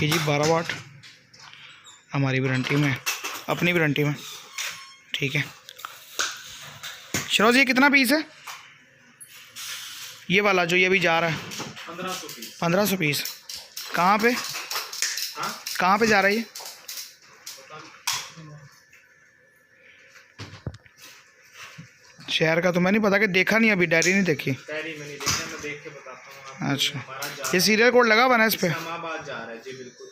ये जी 12 वाट हमारी वारंटी में, अपनी वारंटी में, ठीक है। शरोज ये कितना पीस है ये वाला जो ये भी जा रहा है? 1500 पीस। कहाँ पे कहाँ पे जा रहा है ये? शहर का तो मैं नहीं पता, कि देखा नहीं अभी, डायरी नहीं देखी। डायरी में नहीं देखा, मैं देख के बताता हूँ। अच्छा, ये सीरियल कोड लगा हुआ ना इस पे? इस्लामाबाद जा रहा है जी, बिल्कुल।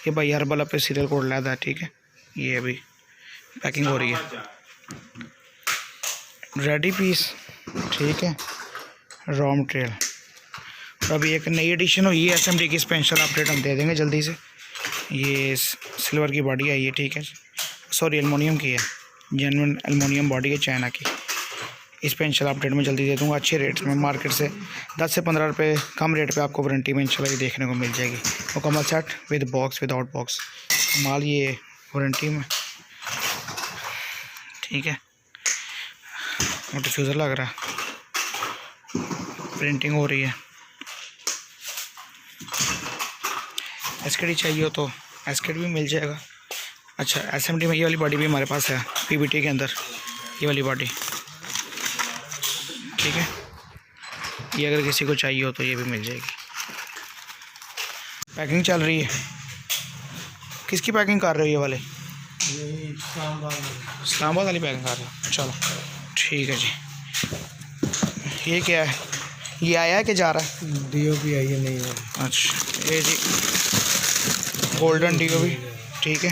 ये भाई हर बल्ब पे सीरियल कोड लगा है, ठीक है। ये अभी पैकिंग हो रही है, रेडी पीस, ठीक है। रॉ मटेरियल, और अभी एक नई एडिशन हुई है SMD की, स्पेशल अपडेट हम दे देंगे जल्दी से। ये सिल्वर की बॉडी है ये, ठीक है, सॉरी एलुमिनियम की है, जेन्युइन एलुमिनियम बॉडी है चाइना की। स्पेशल अपडेट में जल्दी दे दूंगा, अच्छे रेट्स में, मार्केट से 10 से 15 रुपये कम रेट पे आपको वारंटी में इंशाल्लाह ये देखने को मिल जाएगी। मुकम्मल set with box, without box माल, ये वारंटी में, ठीक है। और डिफ्यूज़र लग रहा है, प्रिंटिंग हो रही है। एसकेडी चाहिए हो तो एसकेडी भी मिल जाएगा। अच्छा, SMD में ये वाली बॉडी भी हमारे पास है, PBT के अंदर ये वाली बॉडी, ठीक है। ये अगर किसी को चाहिए हो तो ये भी मिल जाएगी। पैकिंग चल रही है, किसकी पैकिंग कर रहे हो? ये वाले इस्लामाबाद वाली पैकिंग कर रहे हो, चलो ठीक है जी। ये क्या है, ये आया है कि जा रहा है? DOP आई है, नहीं है। अच्छा, ये जी गोल्डन DOP, ठीक है,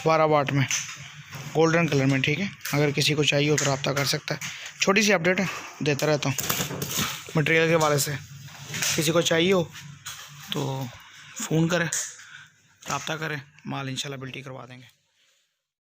12 वाट में, गोल्डन कलर में, ठीक है। अगर किसी को चाहिए हो तो रब्ता कर सकता है। छोटी सी अपडेट है, देता रहता हूँ मटेरियल के वाले से। किसी को चाहिए हो तो फ़ोन करें, रब्ता करें, माल इंशाल्लाह बिल्टी करवा देंगे।